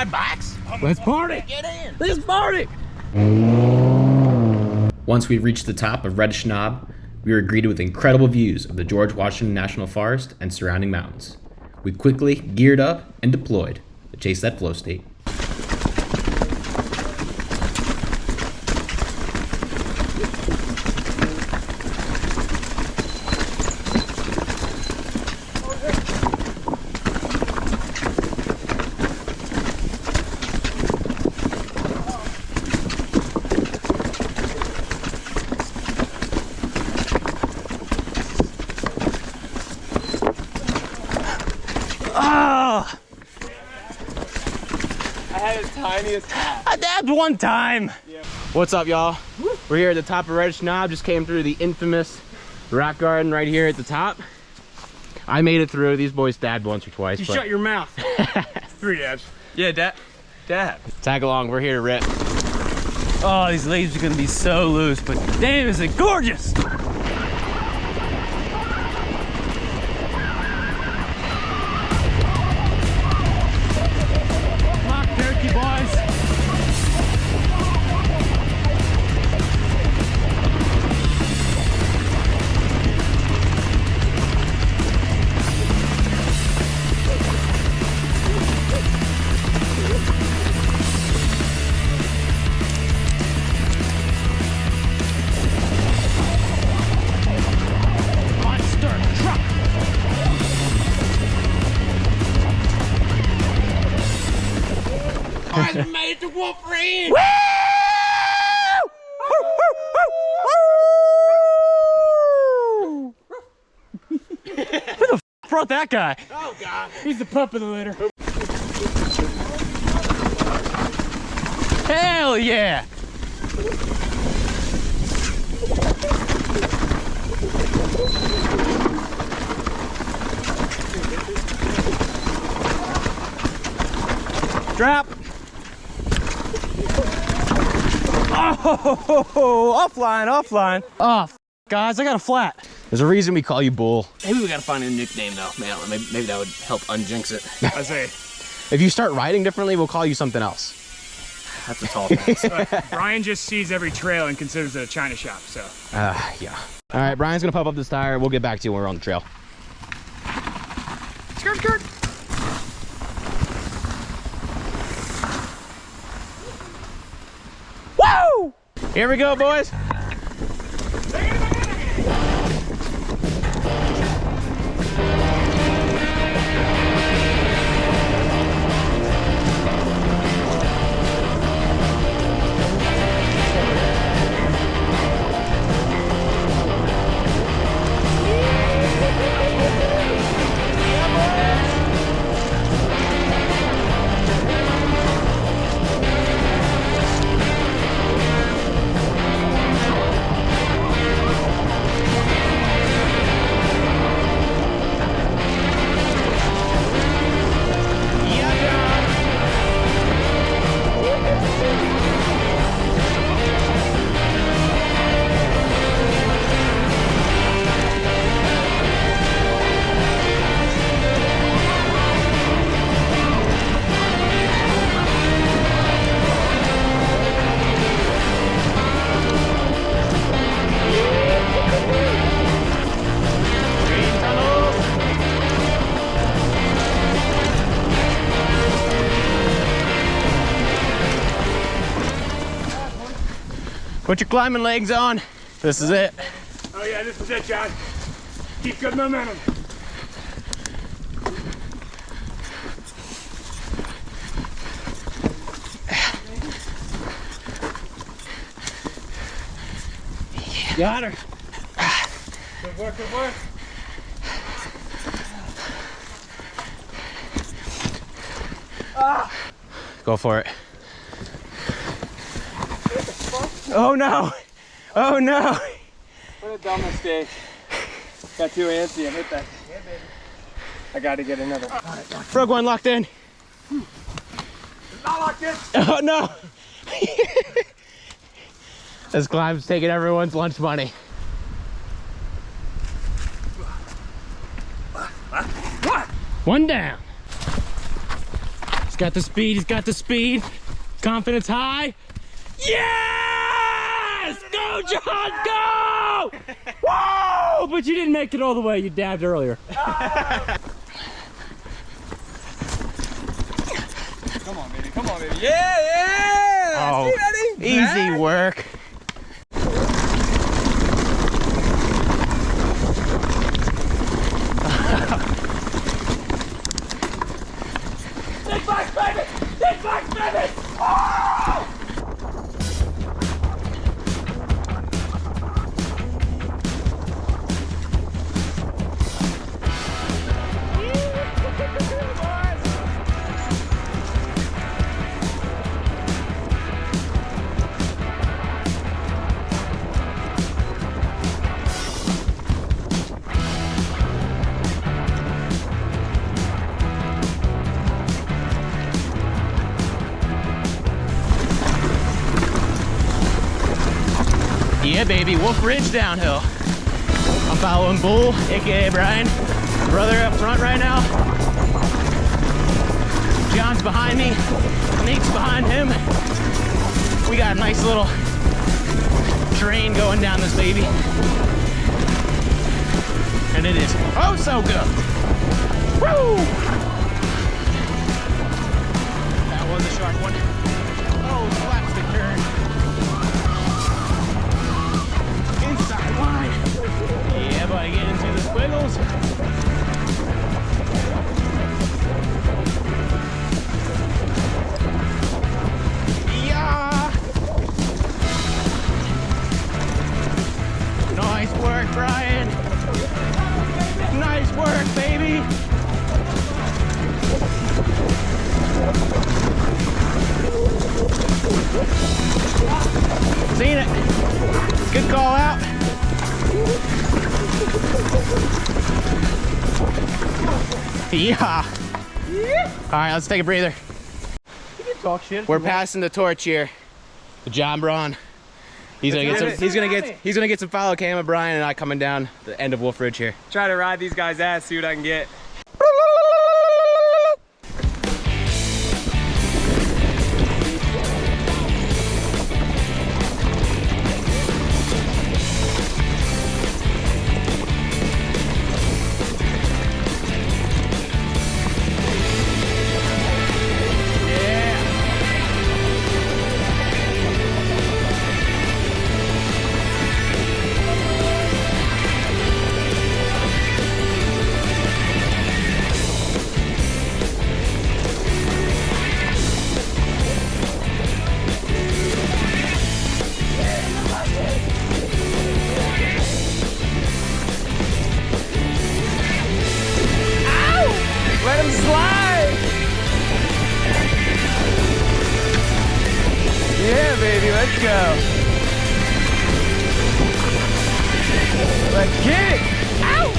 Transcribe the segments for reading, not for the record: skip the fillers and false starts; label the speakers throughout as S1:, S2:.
S1: ride bikes?
S2: Let's party.
S1: Get in.
S2: Let's party.
S3: Once we reached the top of Reddish Knob, we were greeted with incredible views of the George Washington National Forest and surrounding mountains. We quickly geared up and deployed to chase that flow state.
S2: Oh,
S1: I had the tiniest hat.
S2: I dabbed one time.
S1: Yeah.
S2: What's up, y'all? We're here at the top of Reddish Knob. Just came through the infamous rock garden right here at the top. I made it through. These boys dabbed once or twice.
S1: You
S2: but...
S1: shut your mouth. 3 dabs. Yeah, dab.
S2: Tag along. We're here to rip.
S1: Oh, these leaves are gonna be so loose, but damn, is it gorgeous! I made the Wolverine! Who the f brought that guy? Oh God, he's the pup of the litter. Hell yeah! Drop. Oh, offline. Oh, guys, I got a flat.
S2: There's a reason we call you Bull.
S1: Maybe we gotta find a nickname though, man. Maybe that would help unjinx it. I say.
S2: If you start riding differently, we'll call you something else.
S1: That's a tall thing. Brian just sees every trail and considers it a china shop, so.
S2: Yeah. All right, Brian's gonna pump up this tire. We'll get back to you when we're on the trail.
S1: Skirt, skirt.
S2: Woo! Here we go, boys. Put your climbing legs on. This is it.
S1: Oh yeah, this is it, John. Keep good momentum.
S2: Got her.
S1: Good work, good work.
S2: Go for it. Oh no! Oh no!
S1: What a dumb mistake. Got too antsy and hit that. Yeah, baby. I gotta get another.
S2: Frog one locked in.
S1: Not locked in.
S2: Oh no! This climb's taking everyone's lunch money. One down. got the speed, he's got the speed. Confidence high. Yes! Go, John, go! Whoa! But you didn't make it all the way, you dabbed earlier.
S1: Come on, baby, come on, baby. Yeah!
S2: Oh,
S1: see, Eddie?
S2: easy work. Big bucks, baby! Big bucks, baby! Oh! Yeah, baby, Wolf Ridge downhill. I'm following Bull, aka Brian. Brother up front right now. John's behind me. Nate's behind him. We got a nice little train going down this baby. And it is oh so good. Woo! That was a sharp one. Oh, slapstick turn. Inside line. Yeah, buddy, get into the squiggles. Yeah. Nice work, Brian. Nice work, baby. Seen it. Good call out. Yeah. All right, let's take a breather.
S1: You can talk shit.
S2: We're passing the torch here to John Braun. He's gonna get some follow cam of Brian and I coming down the end of Wolf Ridge here.
S1: Try to ride these guys' ass, see what I can get. Let him slide! Yeah, baby, let's go. Let's get it! Ow!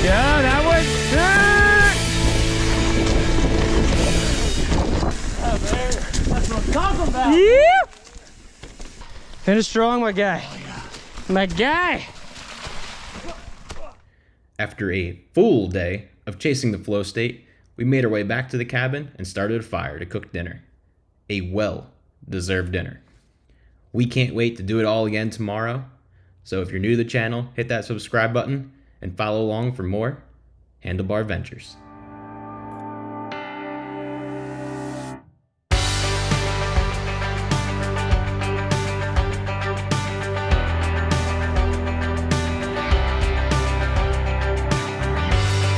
S1: Yeah, that was good! That's what I'm talking about! Yeah! Finish strong, my guy. My guy!
S3: After a full day of chasing the flow state, we made our way back to the cabin and started a fire to cook dinner. A well-deserved dinner. We can't wait to do it all again tomorrow, so if you're new to the channel, hit that subscribe button and follow along for more handlebar ventures.